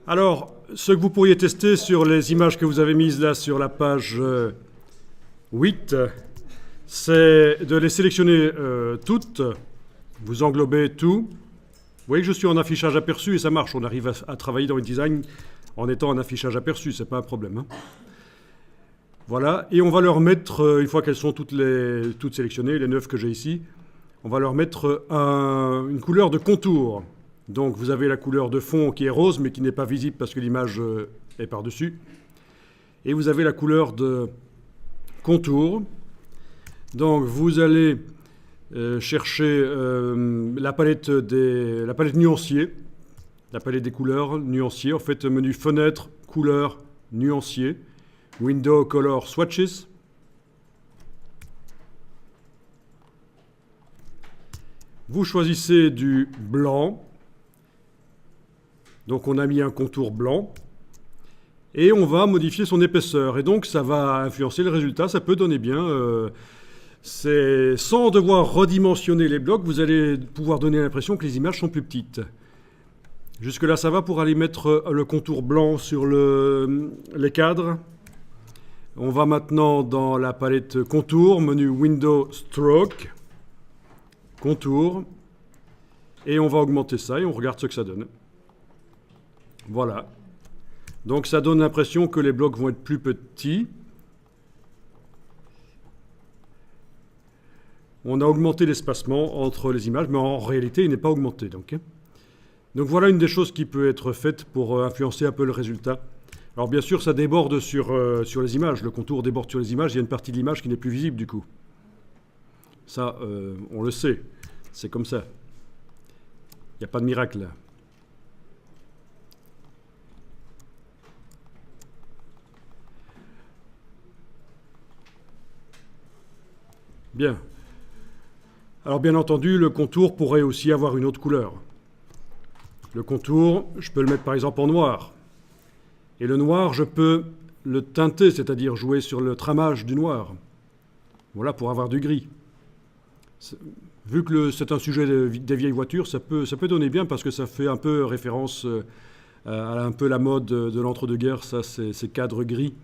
Alors, ce que vous pourriez tester sur les images que vous avez mises là sur la page 8, c'est de les sélectionner toutes. Vous englobez tout. Vous voyez que je suis en affichage aperçu et ça marche. On arrive à travailler dans InDesign en étant en affichage aperçu, c'est pas un problème, hein. Voilà, et on va leur mettre, une fois qu'elles sont toutes sélectionnées, les 9 que j'ai ici, on va leur mettre une couleur de contour. Donc vous avez la couleur de fond qui est rose, mais qui n'est pas visible parce que l'image est par-dessus. Et vous avez la couleur de contour. Donc vous allez chercher la palette nuancier, la palette des couleurs nuancier. En fait, menu fenêtre, couleurs, nuancier. Window Color Swatches. Vous choisissez du blanc. Donc on a mis un contour blanc. Et on va modifier son épaisseur. Et donc ça va influencer le résultat. Ça peut donner bien. Sans devoir redimensionner les blocs, vous allez pouvoir donner l'impression que les images sont plus petites. Jusque-là, ça va pour aller mettre le contour blanc sur les cadres. On va maintenant dans la palette Contour, menu Window Stroke, Contour, et on va augmenter ça et on regarde ce que ça donne. Voilà. Donc ça donne l'impression que les blocs vont être plus petits. On a augmenté l'espacement entre les images, mais en réalité, il n'est pas augmenté. Donc voilà une des choses qui peut être faite pour influencer un peu le résultat. Alors bien sûr, ça déborde sur les images. Le contour déborde sur les images. Il y a une partie de l'image qui n'est plus visible du coup. Ça, on le sait. C'est comme ça. Il n'y a pas de miracle là. Bien. Alors bien entendu, le contour pourrait aussi avoir une autre couleur. Le contour, je peux le mettre par exemple en noir. Et le noir, je peux le teinter, c'est-à-dire jouer sur le tramage du noir. Voilà, pour avoir du gris. Vu que c'est un sujet des vieilles voitures, ça peut donner bien parce que ça fait un peu référence à un peu la mode de l'entre-deux-guerres, ça, ces cadres gris.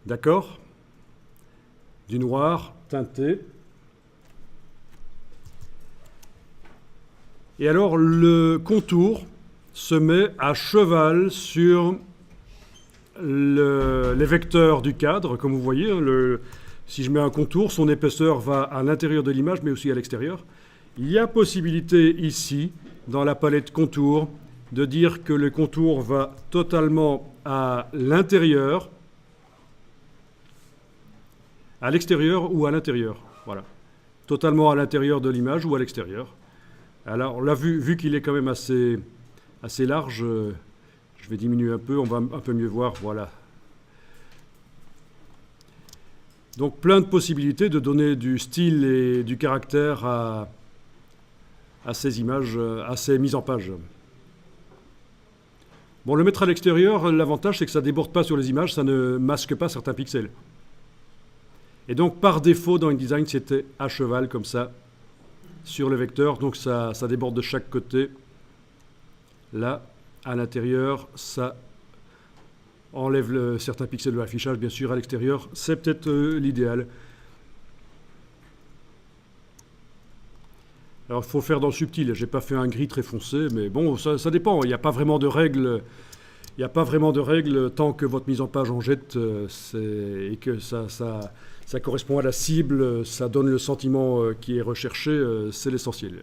D'accord? Du noir teinté. Et alors, le contour se met à cheval sur les vecteurs du cadre. Comme vous voyez, si je mets un contour, son épaisseur va à l'intérieur de l'image, mais aussi à l'extérieur. Il y a possibilité ici, dans la palette contour, de dire que le contour va totalement à l'intérieur, à l'extérieur ou à l'intérieur. Voilà. Totalement à l'intérieur de l'image ou à l'extérieur. Alors là, vu qu'il est quand même assez large, je vais diminuer un peu, on va un peu mieux voir, voilà. Donc plein de possibilités de donner du style et du caractère à ces images, à ces mises en page. Bon, le mettre à l'extérieur, l'avantage c'est que ça ne déborde pas sur les images, ça ne masque pas certains pixels. Et donc par défaut dans InDesign, c'était à cheval comme ça, sur le vecteur, donc ça déborde de chaque côté. Là, à l'intérieur, ça enlève certains pixels de l'affichage. Bien sûr, à l'extérieur, c'est peut-être l'idéal. Alors, il faut le faire dans le subtil. Je n'ai pas fait un gris très foncé, mais bon, ça dépend. Il n'y a pas vraiment de règles. Il n'y a pas vraiment de règles tant que votre mise en page en jette et que ça correspond à la cible, ça donne le sentiment qui est recherché, c'est l'essentiel.